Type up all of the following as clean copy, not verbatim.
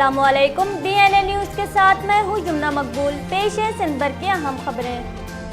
السلام علیکم، DNN news کے ساتھ میں ہوں جمنہ مقبول۔ پیش ہے سندھ بھر کی اہم خبریں۔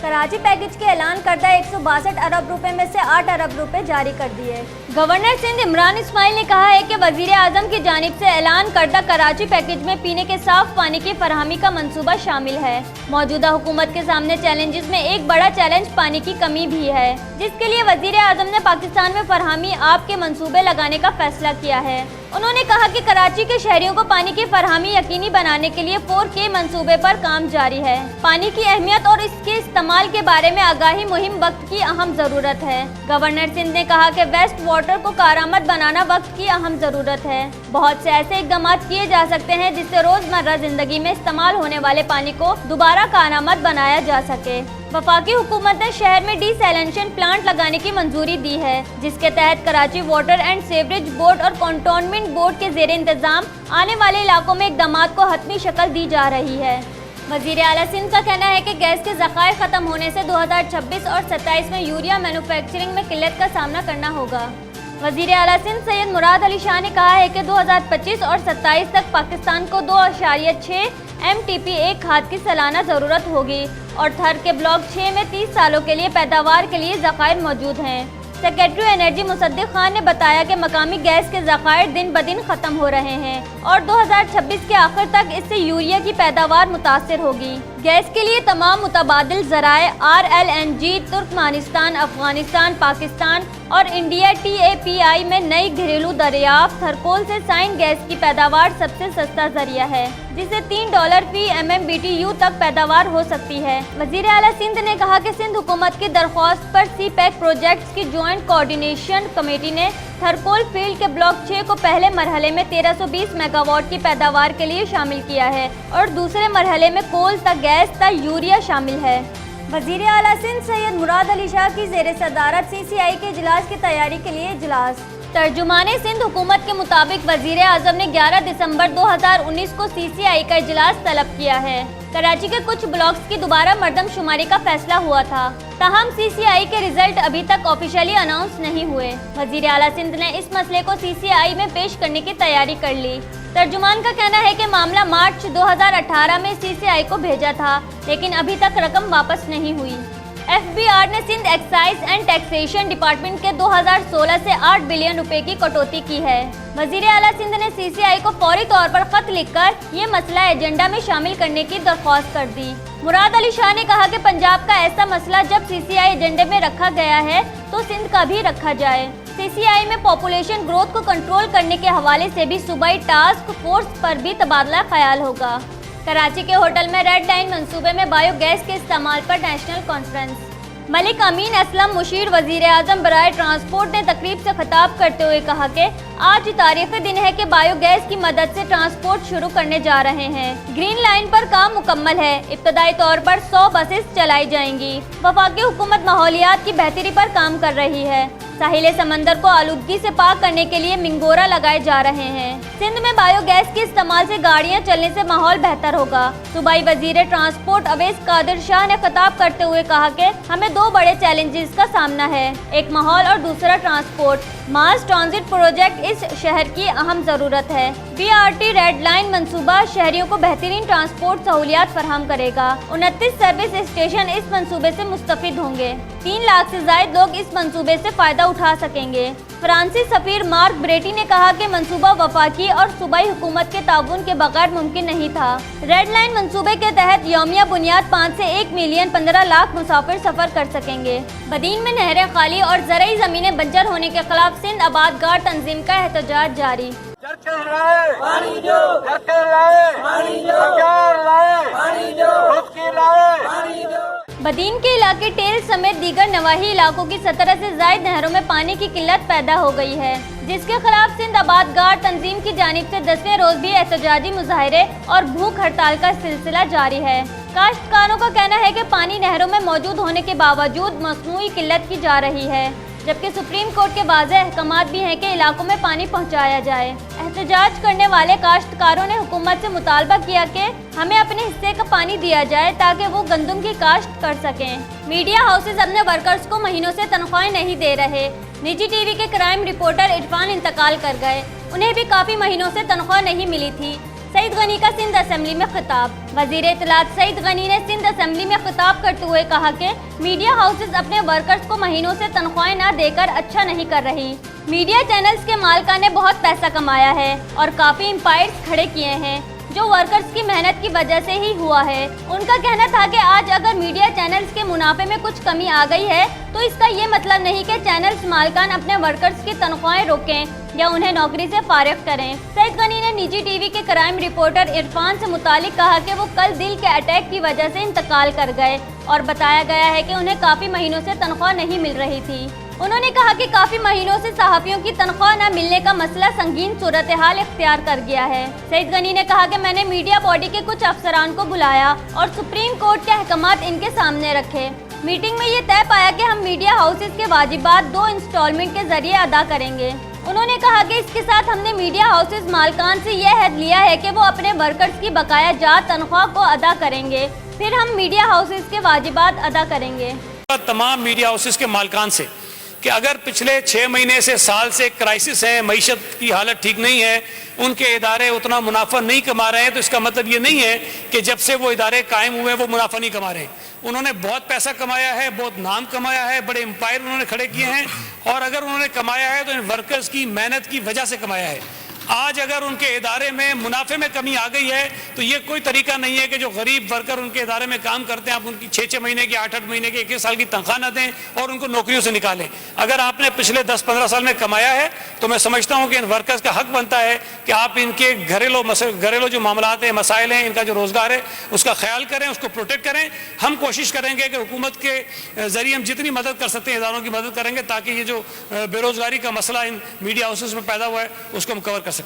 کراچی پیکج کے اعلان کردہ 162 ارب روپے میں سے 8 ارب روپے جاری کر دیے۔ گورنر سندھ عمران اسماعیل نے کہا ہے کہ وزیر اعظم کی جانب سے اعلان کردہ کراچی پیکج میں پینے کے صاف پانی کی فراہمی کا منصوبہ شامل ہے۔ موجودہ حکومت کے سامنے چیلنجز میں ایک بڑا چیلنج پانی کی کمی بھی ہے، جس کے لیے وزیر اعظم نے پاکستان میں فراہمی آب کے منصوبے لگانے کا فیصلہ کیا ہے۔ انہوں نے کہا کہ کراچی کے شہریوں کو پانی کی فراہمی یقینی بنانے کے لیے 4K منصوبے پر کام جاری ہے۔ پانی کی اہمیت اور اس کے استعمال کے بارے میں آگاہی مہم وقت کی اہم ضرورت ہے۔ گورنر سندھ نے کہا کہ ویسٹ واٹر کو کارآمد بنانا وقت کی اہم ضرورت ہے۔ بہت سے ایسے اقدامات کیے جا سکتے ہیں جس سے روزمرہ زندگی میں استعمال ہونے والے پانی کو دوبارہ کارآمد بنایا جا سکے۔ وفاقی حکومت نے شہر میں ڈی سیلنیشن پلانٹ لگانے کی منظوری دی ہے، جس کے تحت Karachi water and sewerage board اور کنٹونمنٹ بورڈ کے زیر انتظام آنے والے علاقوں میں اقدامات کو حتمی شکل دی جا رہی ہے۔ وزیر اعلیٰ سندھ کا کہنا ہے کہ گیس کے ذخائر ختم ہونے سے 2026 اور 27 میں یوریا مینوفیکچرنگ میں قلت کا سامنا کرنا ہوگا۔ وزیر اعلیٰ سندھ سید مراد علی شاہ نے کہا ہے کہ 2025 اور 27 تک پاکستان کو 2.6 MTP ایک کھاد کی سالانہ ضرورت ہوگی اور تھر کے بلاک 6 میں 30 سالوں کے لیے پیداوار کے لیے ذخائر موجود ہیں۔ سیکریٹری انرجی مصدق خان نے بتایا کہ مقامی گیس کے ذخائر دن بدن ختم ہو رہے ہیں اور 2026 کے آخر تک اس سے یوریا کی پیداوار متاثر ہوگی۔ گیس کے لیے تمام متبادل ذرائع RLNG ترکمانستان، افغانستان، پاکستان اور انڈیا TAPI میں نئی گھریلو دریافت تھرکول سے سائن گیس کی پیداوار سب سے سستا ذریعہ ہے، جسے $3 فی MMBTU تک پیداوار ہو سکتی ہے۔ وزیر اعلیٰ سندھ نے کہا کہ سندھ حکومت کی درخواست پر CPEC پروجیکٹس کی جوائنٹ کوارڈینیشن کمیٹی نے تھرکول فیلڈ کے بلاک 6 کو پہلے مرحلے میں 1320 میگا واٹ کی پیداوار کے لیے شامل کیا ہے اور دوسرے مرحلے میں کول تا گیس تا یوریا شامل ہے۔ وزیر اعلیٰ سندھ سید مراد علی شاہ کی زیر صدارت CCI کے اجلاس کی تیاری کے لیے اجلاس۔ ترجمان سندھ حکومت کے مطابق وزیر اعظم نے 11 دسمبر 2019 کو CCI کا اجلاس طلب کیا ہے۔ کراچی کے کچھ بلاکس کی دوبارہ مردم شماری کا فیصلہ ہوا تھا، تاہم CCI کے رزلٹ ابھی تک آفیشیلی اناؤنس نہیں ہوئے۔ وزیر اعلیٰ سندھ نے اس مسئلے کو CCI میں پیش کرنے کی تیاری کر لی۔ ترجمان کا کہنا ہے کہ معاملہ مارچ 2018 میں CCI کو بھیجا تھا، لیکن ابھی تک رقم واپس نہیں ہوئی۔ FBR نے Sindh excise and taxation department کے 2016 سے 8 بلین روپے کی کٹوتی کی ہے۔ وزیر اعلیٰ سندھ نے CCI کو فوری طور پر خط لکھ کر یہ مسئلہ ایجنڈا میں شامل کرنے کی درخواست کر دی۔ مراد علی شاہ نے کہا کہ پنجاب کا ایسا مسئلہ جب CCI ایجنڈے میں رکھا گیا ہے تو سندھ کا بھی رکھا جائے۔ CCI میں پاپولیشن گروتھ کو کنٹرول کرنے کے حوالے سے بھی صوبائی ٹاسک فورس پر بھی تبادلہ خیال ہوگا۔ کراچی کے ہوٹل میں ریڈ لائن منصوبے میں بایو گیس کے استعمال پر نیشنل کانفرنس۔ ملک امین اسلم مشیر وزیر اعظم برائے ٹرانسپورٹ نے تقریب سے خطاب کرتے ہوئے کہا کہ آج تاریخی دن ہے کہ بایو گیس کی مدد سے ٹرانسپورٹ شروع کرنے جا رہے ہیں۔ گرین لائن پر کام مکمل ہے، ابتدائی طور پر 100 بسیں چلائی جائیں گی۔ وفاقی حکومت ماحولیات کی بہتری پر کام کر رہی ہے۔ ساحل سمندر کو آلودگی سے پاک کرنے کے لیے منگورا لگائے جا رہے ہیں۔ سندھ میں بایو گیس کے استعمال سے گاڑیاں چلنے سے ماحول بہتر ہوگا۔ صوبائی وزیر ٹرانسپورٹ عزیز قادر شاہ نے خطاب کرتے ہوئے کہا کہ ہمیں 2 بڑے چیلنجز کا سامنا ہے، ایک ماحول اور دوسرا ٹرانسپورٹ۔ ماس ٹرانزٹ پروجیکٹ اس شہر کی اہم ضرورت ہے۔ BRT ریڈ لائن منصوبہ شہریوں کو بہترین ٹرانسپورٹ سہولیات فراہم کرے گا۔ 29 سروس اسٹیشن اس منصوبے سے مستفید ہوں گے۔ 3 لاکھ سے زائد لوگ اس منصوبے سے فائدہ اٹھا سکیں گے۔ فرانسیسی سفیر مارک بریٹی نے کہا کہ منصوبہ وفاقی اور صوبائی حکومت کے تعاون کے بغیر ممکن نہیں تھا۔ ریڈ لائن منصوبے کے تحت یومیہ بنیاد 5 سے 1 ملین 15 لاکھ مسافر سفر کر سکیں گے۔ بدین میں نہریں خالی اور زرعی زمینیں بنجر ہونے کے خلاف سندھ آباد گار تنظیم کا احتجاج جاری۔ بدین کے علاقے ٹیل سمیت دیگر نواحی علاقوں کی 17 سے زائد نہروں میں پانی کی قلت پیدا ہو گئی ہے، جس کے خلاف سندھ آباد گار تنظیم کی جانب سے 10ویں روز بھی احتجاجی مظاہرے اور بھوک ہڑتال کا سلسلہ جاری ہے۔ کاشتکاروں کا کہنا ہے کہ پانی نہروں میں موجود ہونے کے باوجود مصنوعی قلت کی جا رہی ہے، جبکہ سپریم کورٹ کے واضح احکامات بھی ہیں کہ علاقوں میں پانی پہنچایا جائے۔ احتجاج کرنے والے کاشتکاروں نے حکومت سے مطالبہ کیا کہ ہمیں اپنے حصے کا پانی دیا جائے تاکہ وہ گندم کی کاشت کر سکیں۔ میڈیا ہاؤسز اپنے ورکرز کو مہینوں سے تنخواہیں نہیں دے رہے۔ نجی ٹی وی کے کرائم رپورٹر عرفان انتقال کر گئے، انہیں بھی کافی مہینوں سے تنخواہ نہیں ملی تھی۔ سعید غنی کا سندھ اسمبلی میں خطاب۔ وزیر اطلاعات سعید غنی نے سندھ اسمبلی میں خطاب کرتے ہوئے کہا کہ میڈیا ہاؤسز اپنے ورکرز کو مہینوں سے تنخواہیں نہ دے کر اچھا نہیں کر رہی۔ میڈیا چینلز کے مالکان نے بہت پیسہ کمایا ہے اور کافی امپائرز کھڑے کیے ہیں جو ورکرز کی محنت کی وجہ سے ہی ہوا ہے۔ ان کا کہنا تھا کہ آج اگر میڈیا چینلز کے منافع میں کچھ کمی آ گئی ہے تو اس کا یہ مطلب نہیں کہ چینلز مالکان اپنے ورکرز کی تنخواہیں روکیں یا انہیں نوکری سے فارغ کریں۔ سعید غنی نے نجی ٹی وی کے کرائم رپورٹر عرفان سے متعلق کہا کہ وہ کل دل کے اٹیک کی وجہ سے انتقال کر گئے اور بتایا گیا ہے کہ انہیں کافی مہینوں سے تنخواہ نہیں مل رہی تھی۔ انہوں نے کہا کہ کافی مہینوں سے صحافیوں کی تنخواہ نہ ملنے کا مسئلہ سنگین صورتحال اختیار کر گیا ہے۔ سعید غنی نے کہا کہ میں نے میڈیا باڈی کے کچھ افسران کو بلایا اور سپریم کورٹ کے احکامات ان کے سامنے رکھے۔ میٹنگ میں یہ طے پایا کہ ہم میڈیا ہاؤسز کے واجبات 2 انسٹالمنٹ کے ذریعے ادا کریں گے۔ انہوں نے کہا کہ اس کے ساتھ ہم نے میڈیا ہاؤسز مالکان سے یہ عہد لیا ہے کہ وہ اپنے ورکرز کی بقایا جات تنخواہ کو ادا کریں گے، پھر ہم میڈیا ہاؤسز کے واجبات ادا کریں گے۔ تمام میڈیا ہاؤسز کے مالکان سے کہ اگر پچھلے 6 مہینے سے سال سے کرائسس ہے، معیشت کی حالت ٹھیک نہیں ہے، ان کے ادارے اتنا منافع نہیں کما رہے ہیں، تو اس کا مطلب یہ نہیں ہے کہ جب سے وہ ادارے قائم ہوئے وہ منافع نہیں کما رہے ہیں۔ انہوں نے بہت پیسہ کمایا ہے، بہت نام کمایا ہے، بڑے امپائر انہوں نے کھڑے کیے ہیں، اور اگر انہوں نے کمایا ہے تو ان ورکرز کی محنت کی وجہ سے کمایا ہے۔ آج اگر ان کے ادارے میں منافع میں کمی آ گئی ہے تو یہ کوئی طریقہ نہیں ہے کہ جو غریب ورکر ان کے ادارے میں کام کرتے ہیں آپ ان کی 6 مہینے کی 8 مہینے کی 1 سال کی تنخواہ نہ دیں اور ان کو نوکریوں سے نکالیں۔ اگر آپ نے پچھلے 10-15 سال میں کمایا ہے تو میں سمجھتا ہوں کہ ان ورکرز کا حق بنتا ہے کہ آپ ان کے گھریلو جو معاملات ہیں، مسائل ہیں، ان کا جو روزگار ہے اس کا خیال کریں، اس کو پروٹیکٹ کریں۔ ہم کوشش کریں گے کہ حکومت کے ذریعے ہم جتنی مدد کر سکتے ہیں اداروں کی مدد کریں گے تاکہ یہ جو بے روزگاری کا مسئلہ ان میڈیا ہاؤسز میں پیدا ہوا ہے اس کو ہم کور کر سکیں۔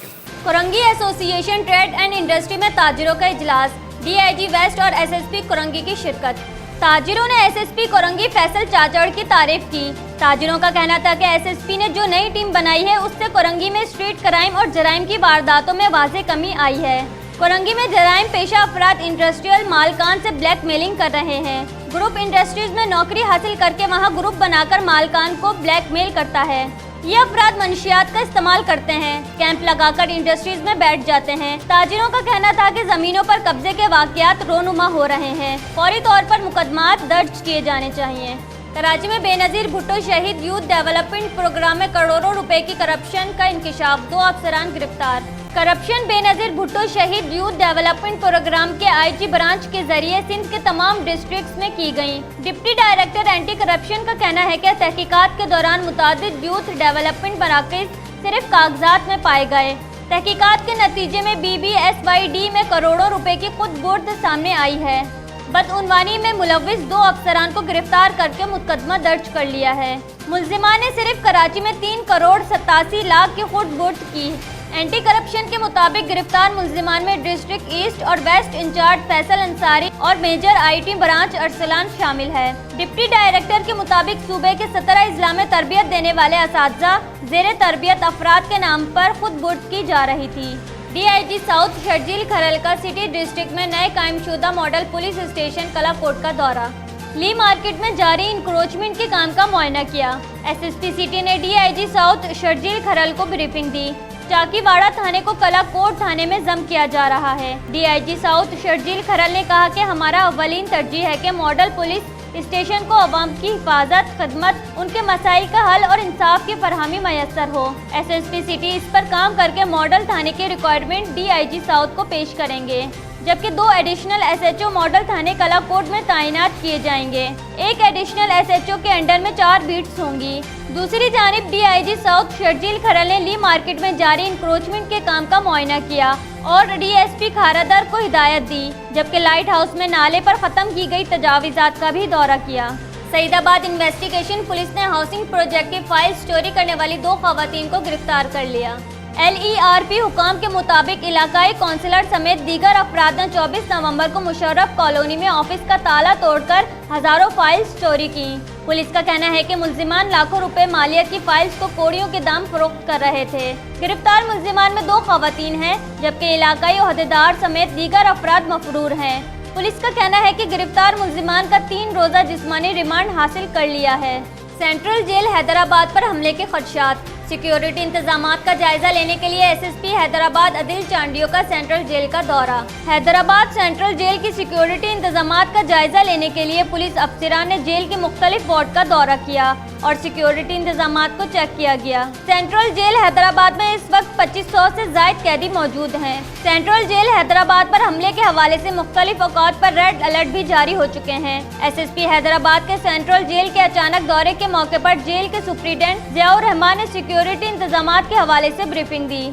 کورنگی ایسوسی ایشن ٹریڈ اینڈ انڈسٹری میں تاجروں کا اجلاس، ڈی آئی جی ویسٹ اور ایس ایس پی کورنگی کی شرکت۔ تاجروں نے S S P Korangi Faisal Chachar کی تعریف کی۔ تاجروں کا کہنا تھا کہ ایس ایس پی نے جو نئی ٹیم بنائی ہے اس سے کورنگی میں اسٹریٹ کرائم اور جرائم کی وارداتوں میں واضح کمی آئی ہے۔ کورنگی میں جرائم پیشہ افراد انڈسٹریل مالکان سے بلیک میلنگ کر رہے ہیں۔ گروپ انڈسٹریز میں نوکری حاصل کر کے وہاں گروپ بنا کر مالکان کو بلیک میل کرتا ہے۔ یہ افراد منشیات کا استعمال کرتے ہیں، کیمپ لگا کر انڈسٹریز میں بیٹھ جاتے ہیں۔ تاجروں کا کہنا تھا کہ زمینوں پر قبضے کے واقعات رونما ہو رہے ہیں، فوری طور پر مقدمات درج کیے جانے چاہیے۔ کراچی میں بے نظیر بھٹو شہید یوتھ ڈیولپمنٹ پروگرام میں کروڑوں روپے کی کرپشن کا انکشاف، 2 افسران گرفتار۔ کرپشن بے نظیر بھٹو شہید یوتھ ڈیولپمنٹ پروگرام کے آئی جی برانچ کے ذریعے سندھ کے تمام ڈسٹرکٹس میں کی گئیں۔ ڈپٹی ڈائریکٹر اینٹی کرپشن کا کہنا ہے کہ تحقیقات کے دوران متعدد یوتھ ڈیولپمنٹ مراکز صرف کاغذات میں پائے گئے۔ تحقیقات کے نتیجے میں BBSYD میں کروڑوں روپے کی خود برد سامنے آئی ہے۔ بدعنوانی میں ملوث 2 افسران کو گرفتار کر کے مقدمہ درج کر لیا ہے۔ ملزمان نے صرف کراچی میں 3 کروڑ 87 لاکھ کی خود برد کی۔ اینٹی کرپشن کے مطابق گرفتار ملزمان میں ڈسٹرکٹ ایسٹ اور ویسٹ انچارج فیصل انصاری اور major I T branch Arsalan شامل ہے۔ ڈپٹی ڈائریکٹر کے مطابق صوبے کے 17 اضلاع میں تربیت دینے والے اساتذہ زیر تربیت افراد کے نام پر خود برد کی جا رہی تھی۔ D I G south Sharjeel Kharal کا سٹی ڈسٹرکٹ میں نئے قائم شدہ ماڈل پولیس اسٹیشن کلا کوٹ کا دورہ، لی مارکیٹ میں جاری انکروچمنٹ کے کام کا معائنہ کیا۔ ایس ایس پی سٹی نے D I G south Sharjeel Kharal کو بریفنگ دی۔ چاکی واڑہ تھانے کو کلا کوٹ تھانے میں ضم کیا جا رہا ہے۔ D I G south Sharjeel Kharal نے کہا کہ ہمارا اولین ترجیح ہے کہ ماڈل پولیس اسٹیشن کو عوام کی حفاظت، خدمت، ان کے مسائل کا حل اور انصاف کی فراہمی میسر ہو۔ ایس ایس پی سٹی اس پر کام کر کے ماڈل تھانے کی requirement D I G south کو پیش کریں گے، جبکہ 2 additional S H O model تھانے کلا کوٹ میں تعینات کیے جائیں گے۔ ایک ایڈیشنل ایس ایچ او کے انڈر میں 4 بیٹس ہوں گی۔ دوسری جانب D I G south Sharjeel Kharal نے لی مارکیٹ میں جاری انکروچمنٹ کے کام کا معائنہ کیا اور ڈی ایس پی کھارادر کو ہدایت دی، جبکہ لائٹ ہاؤس میں نالے پر ختم کی گئی تجاوزات کا بھی دورہ کیا۔ سعید آباد انویسٹیگیشن پولیس نے ہاؤسنگ پروجیکٹ کی فائلز چوری کرنے والی 2 خواتین کو گرفتار کر لیا۔ LERP حکام کے مطابق علاقائی کونسلر سمیت دیگر افراد نے 24 نومبر کو مشرف کالونی میں آفس کا تالا توڑ کر ہزاروں فائلز چوری کی۔ پولیس کا کہنا ہے کہ ملزمان لاکھوں روپے مالیت کی فائلز کو کوڑیوں کے دام فروخت کر رہے تھے۔ گرفتار ملزمان میں 2 خواتین ہیں، جبکہ علاقائی عہدیدار سمیت دیگر افراد مفرور ہیں۔ پولیس کا کہنا ہے کہ گرفتار ملزمان کا 3 روزہ جسمانی ریمانڈ حاصل کر لیا ہے۔ سینٹرل جیل حیدرآباد پر حملے کے خدشات، سیکیورٹی انتظامات کا جائزہ لینے کے لیے ایس ایس پی حیدرآباد عدل چانڈیو کا سینٹرل جیل کا دورہ۔ حیدرآباد سینٹرل جیل کی سیکیورٹی انتظامات کا جائزہ لینے کے لیے پولیس افسران نے جیل کے مختلف وارڈ کا دورہ کیا اور سیکیورٹی انتظامات کو چیک کیا گیا۔ سینٹرل جیل حیدرآباد میں اس وقت 2500 سے زائد قیدی موجود ہیں۔ سینٹرل جیل حیدرآباد پر حملے کے حوالے سے مختلف اوقات پر ریڈ الرٹ بھی جاری ہو چکے ہیں۔ ایس ایس پی حیدرآباد کے سینٹرل جیل کے اچانک دورے کے موقع پر جیل کے سپرنٹینڈنٹ ضیاء الرحمان نے سیکیورٹی انتظامات کے حوالے سے بریفنگ دی۔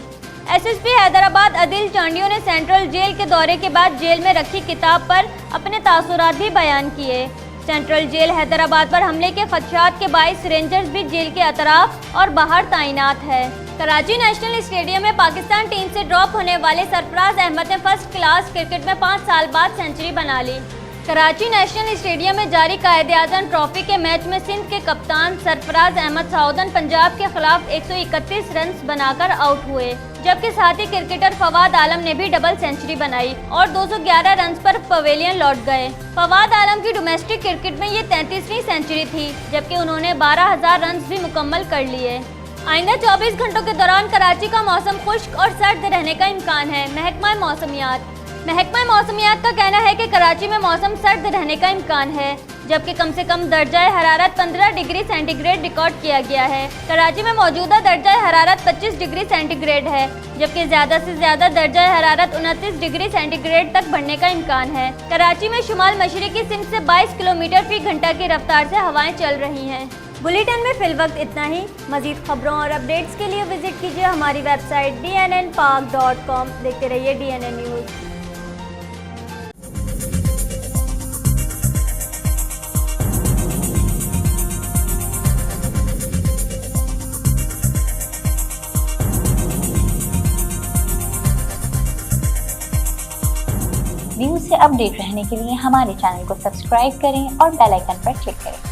ایس ایس پی حیدرآباد عدل چانڈیو نے سینٹرل جیل کے دورے کے بعد جیل میں رکھی کتاب پر اپنے تاثرات بھی بیان کیے۔ سینٹرل جیل حیدرآباد پر حملے کے خدشات کے باعث رینجرز بھی جیل کے اطراف اور باہر تعینات ہے۔ کراچی نیشنل اسٹیڈیم میں پاکستان ٹیم سے ڈراپ ہونے والے سرفراز احمد نے فرسٹ کلاس کرکٹ میں 5 سال بعد سینچری بنا لی۔ کراچی نیشنل اسٹیڈیم میں جاری قائد اعظم ٹرافی کے میچ میں سندھ کے کپتان سرفراز احمد سعودن پنجاب کے خلاف 131 رنز بنا کر آؤٹ ہوئے، جبکہ ساتھی کرکٹر فواد عالم نے بھی ڈبل سینچری بنائی اور 211 رنز پر پویلین لوٹ گئے۔ فواد عالم کی ڈومیسٹک کرکٹ میں یہ 33ویں سینچری تھی، جبکہ انہوں نے 12,000 رنز بھی مکمل کر لیے۔ آئندہ 24 گھنٹوں کے دوران کراچی کا موسم خشک اور سرد رہنے کا امکان ہے۔ محکمہ موسمیات کا کہنا ہے کہ کراچی میں موسم سرد رہنے کا امکان ہے، جبکہ کم سے کم درجہ حرارت 15 ڈگری سینٹی گریڈ ریکارڈ کیا گیا ہے۔ کراچی میں موجودہ درجہ حرارت 25 ڈگری سینٹی گریڈ ہے، جبکہ زیادہ سے زیادہ درجہ حرارت 29 ڈگری سینٹی گریڈ تک بڑھنے کا امکان ہے۔ کراچی میں شمال مشرقی سمت سے 22 کلومیٹر فی گھنٹہ کی رفتار سے ہوائیں چل رہی ہیں۔ بلیٹن میں فی الوقت اتنا ہی۔ مزید خبروں اور اپڈیٹس کے لیے وزٹ کیجیے ہماری ویب سائٹ dnnpak.com۔ دیکھتے رہیے DNN نیوز۔ نیوز سے اپ ڈیٹ رہنے کے لیے ہمارے چینل کو سبسکرائب کریں اور بیل آئیکن پر کلک کریں۔